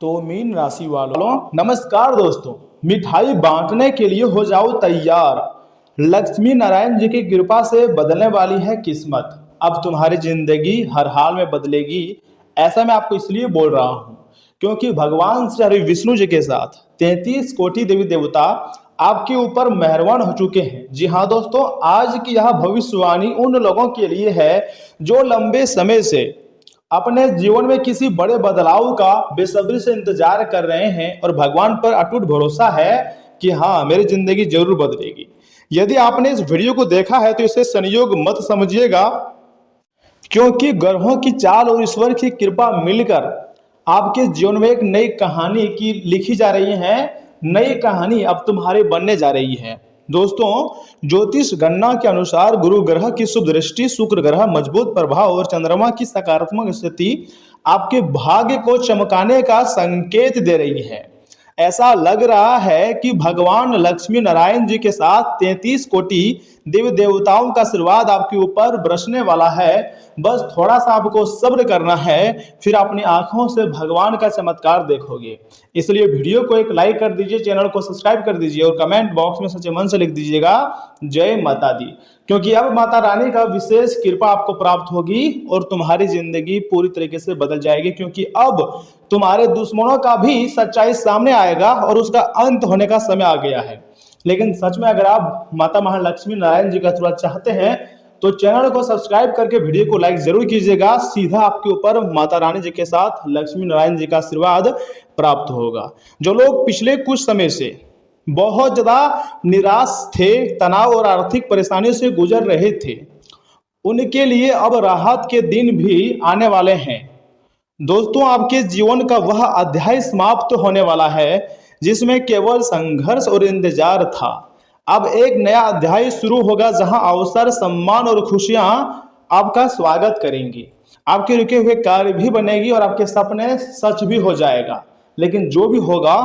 तो मीन राशि वालों नमस्कार दोस्तों। मिठाई बांटने के लिए हो जाओ तैयार। लक्ष्मी नारायण जी की कृपा से बदलने वाली है किस्मत। अब तुम्हारी जिंदगी हर हाल में बदलेगी। ऐसा मैं आपको इसलिए बोल रहा हूँ क्योंकि भगवान श्री हरि विष्णु जी के साथ 33 कोटि देवी देवता आपके ऊपर मेहरबान हो चुके हैं। जी हाँ दोस्तों, आज की यह भविष्यवाणी उन लोगों के लिए है जो लंबे समय से अपने जीवन में किसी बड़े बदलाव का बेसब्री से इंतजार कर रहे हैं और भगवान पर अटूट भरोसा है कि हाँ, मेरी जिंदगी जरूर बदलेगी। यदि आपने इस वीडियो को देखा है तो इसे संयोग मत समझिएगा, क्योंकि ग्रहों की चाल और ईश्वर की कृपा मिलकर आपके जीवन में एक नई कहानी की लिखी जा रही है। नई कहानी अब तुम्हारी बनने जा रही है। दोस्तों, ज्योतिष गणना के अनुसार गुरु ग्रह की शुभ दृष्टि, शुक्र ग्रह मजबूत प्रभाव और चंद्रमा की सकारात्मक स्थिति आपके भाग्य को चमकाने का संकेत दे रही है। ऐसा लग रहा है कि भगवान लक्ष्मी नारायण जी के साथ 33 कोटि देवी देवताओं का आशीर्वाद आपके ऊपर बरसने वाला है। बस थोड़ा सा आपको सब्र करना है, फिर अपनी आंखों से भगवान का चमत्कार देखोगे। इसलिए वीडियो को एक लाइक कर दीजिए, चैनल को सब्सक्राइब कर दीजिए और कमेंट बॉक्स में सच्चे मन से लिख दीजिएगा जय माता दी, क्योंकि अब माता रानी का विशेष कृपा आपको प्राप्त होगी और तुम्हारी जिंदगी पूरी तरीके से बदल जाएगी। क्योंकि अब तुम्हारे दुश्मनों का भी सच्चाई सामने आएगा और उसका अंत होने का समय आ गया है। लेकिन सच में अगर आप माता महालक्ष्मी नारायण जी का आशीर्वाद चाहते हैं तो चैनल को सब्सक्राइब करके वीडियो को लाइक जरूर कीजिएगा। सीधा आपके ऊपर माता रानी जी के साथ लक्ष्मी नारायण जी का आशीर्वाद प्राप्त होगा। जो लोग पिछले कुछ समय से बहुत ज्यादा निराश थे, तनाव और आर्थिक परेशानियों से गुजर रहे थे, उनके लिए अब राहत के दिन भी आने वाले हैं। दोस्तों, आपके जीवन का वह अध्याय समाप्त होने वाला है जिसमें केवल संघर्ष और इंतजार था। अब एक नया अध्याय शुरू होगा जहां अवसर, सम्मान और खुशियां आपका स्वागत करेंगी। आपके रुके हुए कार्य भी बनेगी और आपके सपने सच भी हो जाएगा। लेकिन जो भी होगा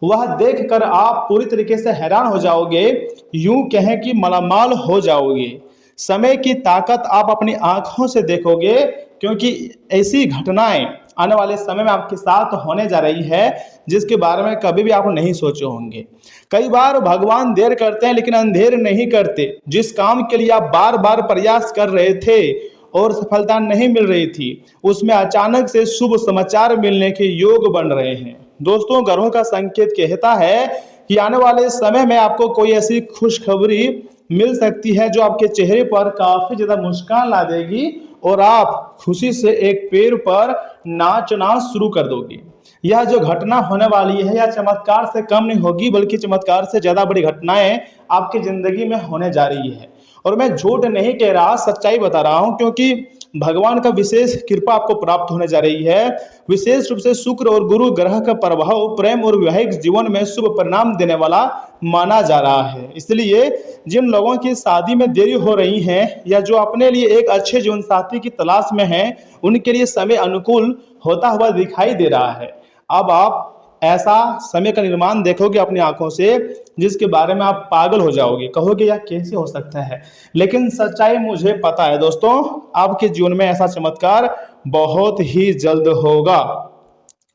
वह देखकर आप पूरी तरीके से हैरान हो जाओगे, यूं कहें कि मालामाल हो जाओगे। समय की ताकत आप अपनी आंखों से देखोगे, क्योंकि ऐसी घटनाएं आने वाले समय में आपके साथ होने जा रही है जिसके बारे में कभी भी आप नहीं सोचे होंगे। कई बार भगवान देर करते हैं लेकिन अंधेर नहीं करते। जिस काम के लिए आप बार बार प्रयास कर रहे थे और सफलता नहीं मिल रही थी, उसमें अचानक से शुभ समाचार मिलने के योग बन रहे हैं। दोस्तों, ग्रहों का संकेत कहता है कि आने वाले समय में आपको कोई ऐसी खुशखबरी मिल सकती है जो आपके चेहरे पर काफी ज्यादा मुस्कान ला देगी और आप खुशी से एक पैर पर नाचना शुरू कर दोगे। यह जो घटना होने वाली है यह चमत्कार से कम नहीं होगी, बल्कि चमत्कार से ज्यादा बड़ी घटनाएं आपकी जिंदगी में होने जा रही है। और मैं झूठ नहीं कह रहा, सच्चाई बता रहा हूं, क्योंकि भगवान का विशेष कृपा आपको प्राप्त होने जा रही है। विशेष रूप से शुक्र और गुरु ग्रह का प्रभाव प्रेम और वैवाहिक जीवन में शुभ परिणाम देने वाला माना जा रहा है। इसलिए जिन लोगों की शादी में देरी हो रही है या जो अपने लिए एक अच्छे जीवन साथी की तलाश में हैं, उनके लिए समय अनुकूल होता हुआ दिखाई दे रहा है। अब आप ऐसा समय का निर्माण देखोगे अपनी आंखों से जिसके बारे में आप पागल हो जाओगे, कहोगे यह कैसे हो सकता है। लेकिन सच्चाई मुझे पता है दोस्तों, आपके जीवन में ऐसा चमत्कार बहुत ही जल्द होगा।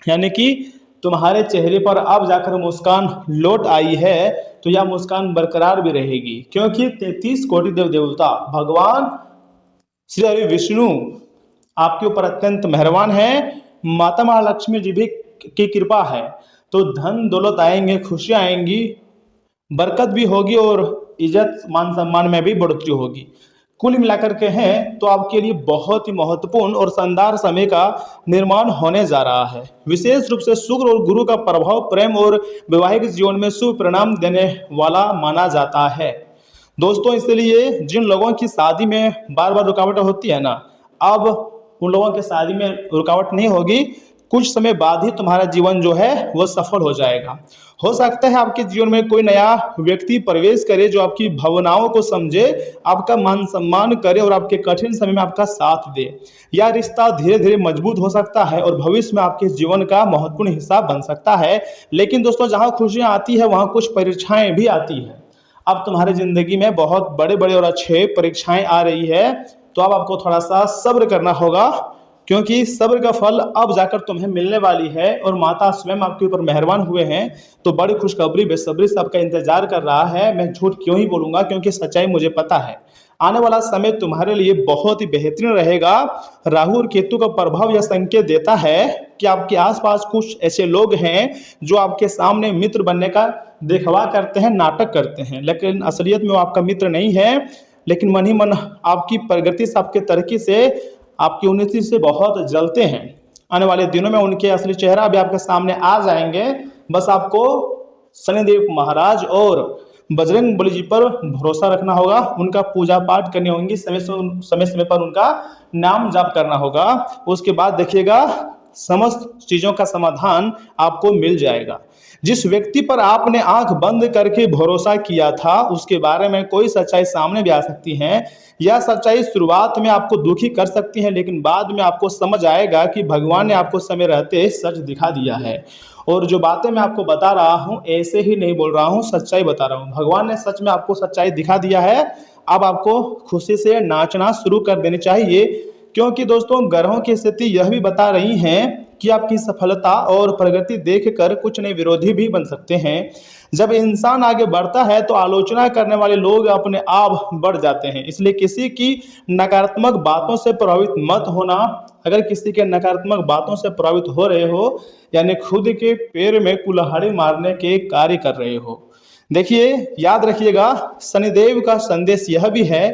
यानी कि तुम्हारे चेहरे पर अब जाकर मुस्कान लौट आई है तो यह मुस्कान बरकरार भी रहेगी, क्योंकि 33 कोटि देव देवता भगवान श्री हरि विष्णु आपके ऊपर अत्यंत मेहरबान है। माता महालक्ष्मी जी भी की कृपा है तो धन दौलत आएंगे, खुशियां आएंगी, बरकत भी होगी और इज्जत मान सम्मान में भी बढ़ोतरी होगी। कुल मिलाकर के हैं तो आपके लिए बहुत ही महत्वपूर्ण और शानदार समय का निर्माण होने जा रहा है। विशेष रूप से शुक्र और गुरु का प्रभाव प्रेम और वैवाहिक जीवन में शुभ परिणाम देने वाला माना जाता है। दोस्तों, इसलिए जिन लोगों की शादी में बार बार रुकावट होती है ना, अब उन लोगों की शादी में रुकावट नहीं होगी। कुछ समय बाद ही तुम्हारा जीवन जो है वो सफल हो जाएगा। हो सकता है आपके जीवन में कोई नया व्यक्ति प्रवेश करे जो आपकी भावनाओं को समझे, आपका मान सम्मान करे और आपके कठिन समय में आपका साथ दे। यह रिश्ता धीरे धीरे मजबूत हो सकता है और भविष्य में आपके जीवन का महत्वपूर्ण हिस्सा बन सकता है। लेकिन दोस्तों, जहाँ खुशियाँ आती है वहाँ कुछ परीक्षाएं भी आती है। अब तुम्हारी जिंदगी में बहुत बड़े बड़े और अच्छे परीक्षाएं आ रही है, तो अब आपको थोड़ा सा सब्र करना होगा, क्योंकि सब्र का फल अब जाकर तुम्हें मिलने वाली है और माता स्वयं आपके ऊपर मेहरबान हुए हैं। तो बड़ी खुशखबरी बेसब्री से आपका इंतजार कर रहा है। मैं झूठ क्यों ही बोलूंगा, क्योंकि सच्चाई मुझे पता है। आने वाला समय तुम्हारे लिए बहुत ही बेहतरीन रहेगा। राहु और केतु का प्रभाव यह संकेत देता है कि आपके आसपास कुछ ऐसे लोग हैं जो आपके सामने मित्र बनने का दिखावा करते हैं, नाटक करते हैं, लेकिन असलियत में वो आपका मित्र नहीं है। लेकिन मन ही मन आपकी प्रगति से, आपके तरक्की से, आपकी उन्नति से बहुत जलते हैं। आने वाले दिनों में उनके असली चेहरा भी आपके सामने आ जाएंगे। बस आपको शनिदेव महाराज और बजरंग बली जी पर भरोसा रखना होगा, उनका पूजा पाठ करनी होंगी, समय समय पर उनका नाम जाप करना होगा। उसके बाद देखिएगा समस्त चीजों का समाधान आपको मिल जाएगा। जिस व्यक्ति पर आपने आंख बंद करके भरोसा किया था उसके बारे में कोई सच्चाई सामने भी आ सकती है। यह सच्चाई शुरुआत में आपको दुखी कर सकती है, लेकिन बाद में आपको समझ आएगा कि भगवान ने आपको समय रहते सच दिखा दिया है। और जो बातें मैं आपको बता रहा हूँ ऐसे ही नहीं बोल रहा हूँ, सच्चाई बता रहा हूँ। भगवान ने सच में आपको सच्चाई दिखा दिया है। अब आपको खुशी से नाचना शुरू कर देनी चाहिए, क्योंकि दोस्तों ग्रहों की स्थिति यह भी बता रही हैं कि आपकी सफलता और प्रगति देखकर कुछ नए विरोधी भी बन सकते हैं। जब इंसान आगे बढ़ता है तो आलोचना करने वाले लोग अपने आप बढ़ जाते हैं, इसलिए किसी की नकारात्मक बातों से प्रभावित मत होना। अगर किसी के नकारात्मक बातों से प्रभावित हो रहे हो, यानी खुद के पैर में कुल्हाड़ी मारने के कार्य कर रहे हो, देखिए याद रखिएगा शनिदेव का संदेश यह भी है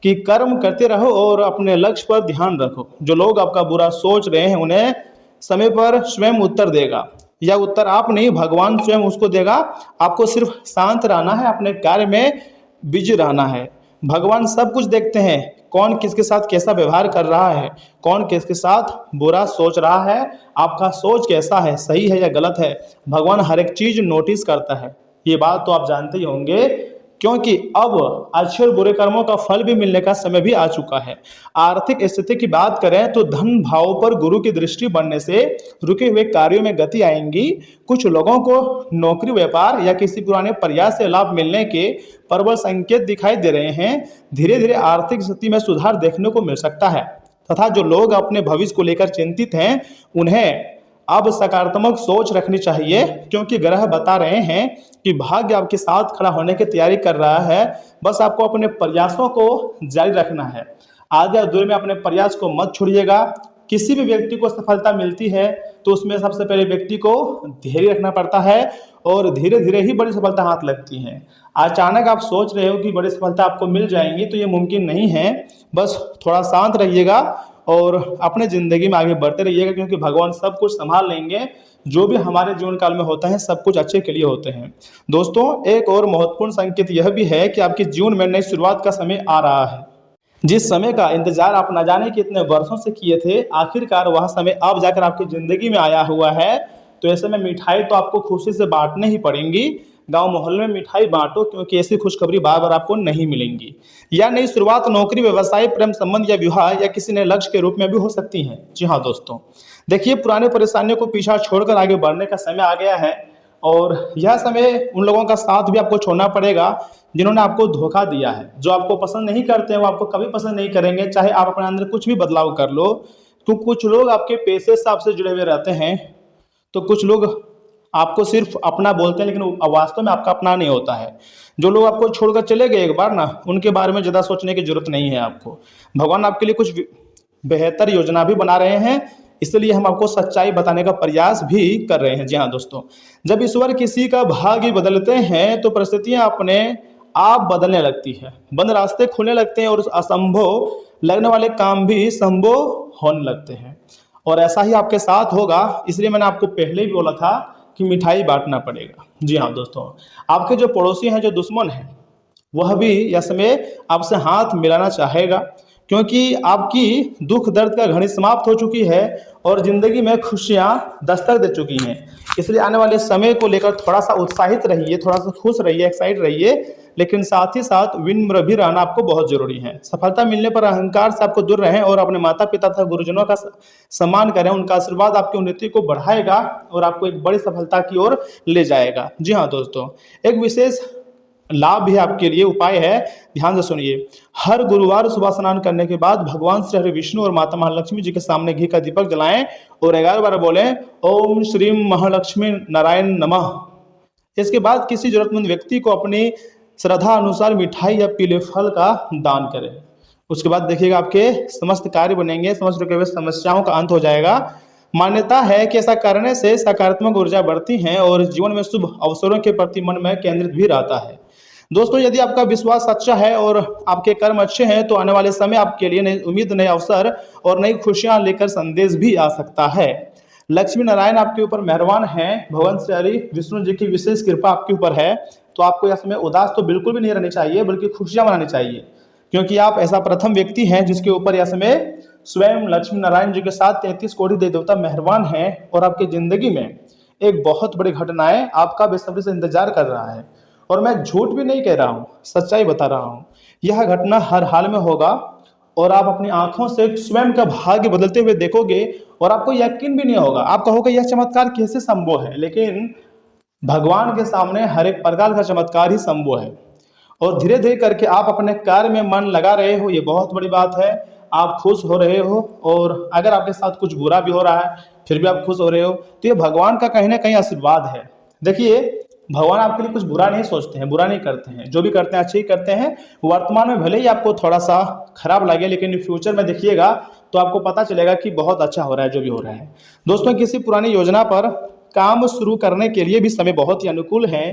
कि कर्म करते रहो और अपने लक्ष्य पर ध्यान रखो। जो लोग आपका बुरा सोच रहे हैं उन्हें समय पर स्वयं उत्तर देगा। यह उत्तर आप नहीं, भगवान स्वयं उसको देगा। आपको सिर्फ शांत रहना है, अपने कार्य में बिजी रहना है। भगवान सब कुछ देखते हैं, कौन किसके साथ कैसा व्यवहार कर रहा है, कौन किसके साथ बुरा सोच रहा है, आपका सोच कैसा है, सही है या गलत है। भगवान हर एक चीज नोटिस करता है। ये बात तो आप जानते ही होंगे, क्योंकि अब अच्छे और बुरे कर्मों का फल भी मिलने का समय भी आ चुका है। आर्थिक स्थिति की बात करें तो धन भाव पर गुरु की दृष्टि बनने से रुके हुए कार्यों में गति आएंगी। कुछ लोगों को नौकरी, व्यापार या किसी पुराने प्रयास से लाभ मिलने के प्रबल संकेत दिखाई दे रहे हैं। धीरे धीरे आर्थिक स्थिति में सुधार देखने को मिल सकता है, तथा जो लोग अपने भविष्य को लेकर चिंतित हैं उन्हें अब सकारात्मक सोच रखनी चाहिए, क्योंकि ग्रह बता रहे हैं कि भाग्य आपके साथ खड़ा होने की तैयारी कर रहा है। बस आपको अपने प्रयासों को जारी रखना है। आगे अधूरे में अपने प्रयास को मत छोड़िएगा। किसी भी व्यक्ति को सफलता मिलती है तो उसमें सबसे पहले व्यक्ति को धैर्य रखना पड़ता है और धीरे धीरे ही बड़ी सफलता हाथ लगती है। अचानक आप सोच रहे हो कि बड़ी सफलता आपको मिल जाएंगी तो ये मुमकिन नहीं है। बस थोड़ा शांत रहिएगा और अपने जिंदगी में आगे बढ़ते रहिएगा, क्योंकि भगवान सब कुछ संभाल लेंगे। जो भी हमारे जीवन काल में होता है सब कुछ अच्छे के लिए होते हैं। दोस्तों एक और महत्वपूर्ण संकेत यह भी है कि आपके जीवन में नई शुरुआत का समय आ रहा है। जिस समय का इंतजार आप न जाने कितने वर्षों से किए थे, आखिरकार वह समय अब जाकर आपकी जिंदगी में आया हुआ है। तो ऐसे में मिठाई तो आपको खुशी से बांटने ही पड़ेंगी। गांव मोहल्ले में मिठाई बांटो, क्योंकि ऐसी खुशखबरी बार बार आपको नहीं मिलेंगी। या नई शुरुआत नौकरी, व्यवसाय, प्रेम संबंध या विवाह या किसी नए लक्ष्य के रूप में भी हो सकती है। जी हाँ दोस्तों, देखिए पुराने परेशानियों को पीछा छोड़कर आगे बढ़ने का समय आ गया है। और यह समय उन लोगों का साथ भी आपको छोड़ना पड़ेगा जिन्होंने आपको धोखा दिया है। जो आपको पसंद नहीं करते हैं वो आपको कभी पसंद नहीं करेंगे, चाहे आप अपने अंदर कुछ भी बदलाव कर लो। तो कुछ लोग आपके पैसे से आपसे जुड़े हुए रहते हैं, तो कुछ लोग आपको सिर्फ अपना बोलते हैं, लेकिन वास्तव में आपका अपना नहीं होता है। जो लोग आपको छोड़कर चले गए एक बार ना, उनके बारे में ज़्यादा सोचने की जरूरत नहीं है आपको। भगवान आपके लिए कुछ बेहतर योजना भी बना रहे हैं, इसलिए हम आपको सच्चाई बताने का प्रयास भी कर रहे हैं। जी हाँ दोस्तों, जब ईश्वर किसी का भाग्य बदलते हैं तो परिस्थितियां अपने आप बदलने लगती है। बंद रास्ते खुलने लगते हैं और असंभव लगने वाले काम भी संभव होने लगते हैं। और ऐसा ही आपके साथ होगा, इसलिए मैंने आपको पहले भी बोला था कि मिठाई बांटना पड़ेगा। जी हाँ दोस्तों, आपके जो पड़ोसी हैं, जो दुश्मन हैं, वह भी यह समय आपसे हाथ मिलाना चाहेगा, क्योंकि आपकी दुख दर्द का घड़ी समाप्त हो चुकी है और जिंदगी में खुशियां दस्तक दे चुकी हैं। इसलिए आने वाले समय को लेकर थोड़ा सा उत्साहित रहिए, थोड़ा सा खुश रहिए, एक्साइट रहिए, लेकिन साथ ही साथ विनम्र भी रहना आपको बहुत जरूरी है। सफलता मिलने पर अहंकार से आपको दूर रहें और अपने माता पिता तथा गुरुजनों का सम्मान करें। उनका आशीर्वाद आपकी उन्नति को बढ़ाएगा और आपको एक बड़ी सफलता की ओर ले जाएगा। जी हाँ दोस्तों, एक विशेष लाभ भी आपके लिए, उपाय है, ध्यान से सुनिए। हर गुरुवार सुबह स्नान करने के बाद भगवान श्री हरि विष्णु और माता महालक्ष्मी जी के सामने घी का दीपक जलाएं और 11 बार बोलें ओम श्री महालक्ष्मी नारायण नमः। इसके बाद किसी जरूरतमंद व्यक्ति को अपनी श्रद्धा अनुसार मिठाई या पीले फल का दान करें। उसके बाद देखिएगा आपके समस्त कार्य बनेंगे, समस्त रुके हुए समस्याओं का अंत हो जाएगा। मान्यता है कि ऐसा करने से सकारात्मक ऊर्जा बढ़ती है और जीवन में शुभ अवसरों के प्रति मन में केंद्रित भी रहता है। दोस्तों, यदि आपका विश्वास अच्छा है और आपके कर्म अच्छे हैं तो आने वाले समय आपके लिए नई उम्मीद, नए अवसर और नई खुशियां लेकर संदेश भी आ सकता है। लक्ष्मी नारायण आपके ऊपर मेहरबान हैं, भगवान श्री हरि विष्णु जी की विशेष कृपा आपके ऊपर है। तो आपको यह समय उदास तो बिल्कुल भी नहीं रहनी चाहिए, बल्कि खुशियां मनानी चाहिए, क्योंकि आप ऐसा प्रथम व्यक्ति हैं जिसके ऊपर यह समय स्वयं लक्ष्मी नारायण जी के साथ 33 कोटि देवी देवता मेहरबान हैं और आपकी जिंदगी में एक बहुत बड़ी घटनाएं आपका बेसब्री से इंतजार कर रहा है। और मैं झूठ भी नहीं कह रहा हूँ, सच्चाई बता रहा हूँ। यह घटना हर हाल में होगा और आप अपनी आंखों से स्वयं का भाग्य बदलते हुए देखोगे और आपको यकीन भी नहीं होगा। आप कहोगे यह चमत्कार कैसे संभव है, लेकिन भगवान के सामने हर एक प्रकार का चमत्कार ही संभव है। और धीरे धीरे करके आप अपने कार्य में मन लगा रहे हो, ये बहुत बड़ी बात है। आप खुश हो रहे हो और अगर आपके साथ कुछ बुरा भी हो रहा है फिर भी आप खुश हो रहे हो, तो ये भगवान का कहीं ना कहीं आशीर्वाद है। देखिए, भगवान आपके लिए कुछ बुरा नहीं सोचते हैं, बुरा नहीं करते हैं, जो भी करते हैं अच्छे ही करते हैं। वर्तमान में भले ही आपको थोड़ा सा खराब लगे, लेकिन फ्यूचर में देखिएगा तो आपको पता चलेगा कि बहुत अच्छा हो रहा है जो भी हो रहा है। दोस्तों, किसी पुरानी योजना पर काम शुरू करने के लिए भी समय बहुत ही अनुकूल है।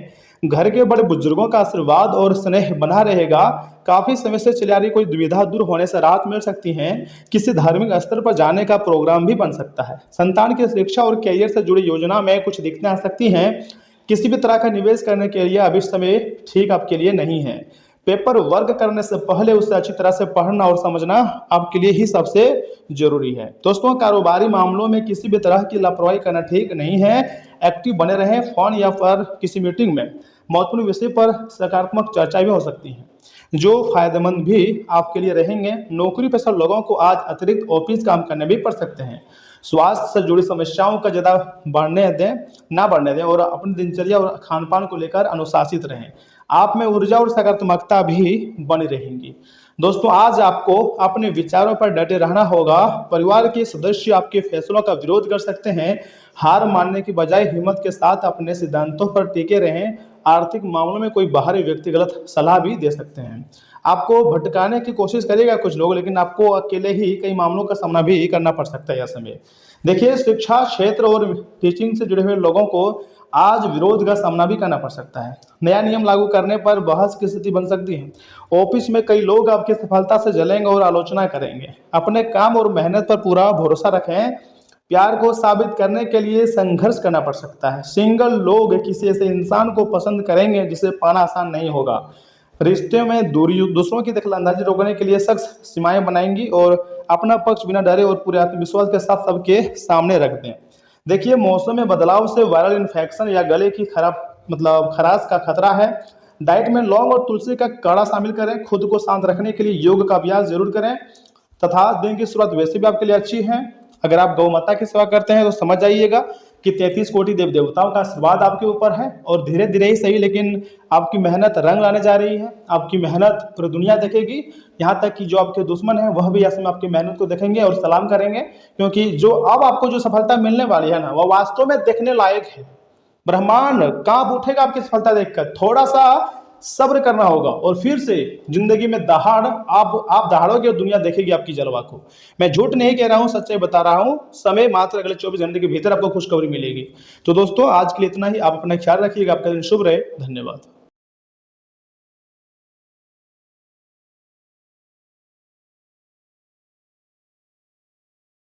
घर के बड़े बुजुर्गों का आशीर्वाद और स्नेह बना रहेगा। काफी समय से चली आ रही कोई दुविधा दूर होने से राहत मिल सकती है। किसी धार्मिक स्तर पर जाने का प्रोग्राम भी बन सकता है। संतान की शिक्षा और कैरियर से जुड़ी योजना में कुछ दिक्कतें आ सकती हैं। किसी भी तरह का निवेश करने के लिए अभी समय ठीक आपके लिए नहीं है। पेपर वर्क करने से पहले उसे अच्छी तरह से पढ़ना और समझना आपके लिए ही सबसे जरूरी है। दोस्तों, कारोबारी मामलों में किसी भी तरह की लापरवाही करना ठीक नहीं है। एक्टिव बने रहें। फोन या पर किसी मीटिंग में महत्वपूर्ण विषय पर सकारात्मक चर्चा भी हो सकती है जो फायदेमंद भी आपके लिए रहेंगे। नौकरी पेशा लोगों को आज अतिरिक्त ऑफिस काम करने भी पड़ सकते हैं। स्वास्थ्य से जुड़ी समस्याओं का ज़्यादा ना बढ़ने दें और अपनी दिनचर्या और खान पान को लेकर अनुशासित रहें। आप में ऊर्जा और सकारात्मकता भी बनी रहेंगी। दोस्तों, आज आपको अपने विचारों पर डटे रहना होगा। परिवार के सदस्य आपके फैसलों का विरोध कर सकते हैं। हार मानने की बजाय हिम्मत के साथ अपने सिद्धांतों पर टिके रहें। आर्थिक मामलों में कोई बाहरी व्यक्ति गलत सलाह भी दे सकते हैं। आपको भटकाने की कोशिश करेगा कुछ लोग, लेकिन आपको अकेले ही कई मामलों का सामना भी करना पड़ सकता है यह समय। देखिए, शिक्षा क्षेत्र और टीचिंग से जुड़े हुए लोगों को आज विरोध का सामना भी करना पड़ सकता है। नया नियम लागू करने पर बहस की स्थिति बन सकती है। ऑफिस में कई लोग आपकी सफलता से जलेंगे और आलोचना करेंगे। अपने काम और मेहनत पर पूरा भरोसा रखें। प्यार को साबित करने के लिए संघर्ष करना पड़ सकता है। सिंगल लोग किसी ऐसे इंसान को पसंद करेंगे जिसे पाना आसान नहीं होगा। रिश्ते में दूरी, दूसरों की दखलंदाजी रोकने के लिए सख्त सीमाएं बनाएंगी और अपना पक्ष बिना डरे और पूरे आत्मविश्वास के साथ सबके सामने रख दें। देखिए, मौसम में बदलाव से वायरल इन्फेक्शन या गले की खराश का खतरा है। डाइट में लौंग और तुलसी का काढ़ा शामिल करें। खुद को शांत रखने के लिए योग का अभ्यास जरूर करें तथा दिन की शुरुआत वैसे भी आपके लिए अच्छी है। अगर आप गौ माता की सेवा करते हैं तो समझ जाइएगा कि 33 कोटि देव देवताओं का आशीर्वाद आपके ऊपर है और धीरे धीरे ही सही, लेकिन आपकी मेहनत रंग लाने जा रही है। आपकी मेहनत पूरी दुनिया देखेगी, यहाँ तक कि जो आपके दुश्मन है वह भी ऐसे में आपकी मेहनत को देखेंगे और सलाम करेंगे, क्योंकि जो अब आपको जो सफलता मिलने वाली है ना, वह वास्तव में देखने लायक है। ब्रह्मांड कांप उठेगा आपकी सफलता देखकर। थोड़ा सा सब्र करना होगा और फिर से जिंदगी में आप दहाड़ोगे और दुनिया देखेगी आपकी जलवा को। मैं झूठ नहीं कह रहा हूं, सच्चाई बता रहा हूं। समय मात्र अगले 24 घंटे के भीतर आपको खुशखबरी मिलेगी। तो दोस्तों, आज के लिए इतना ही। आप अपना ख्याल रखिएगा। आपका दिन शुभ रहे। धन्यवाद।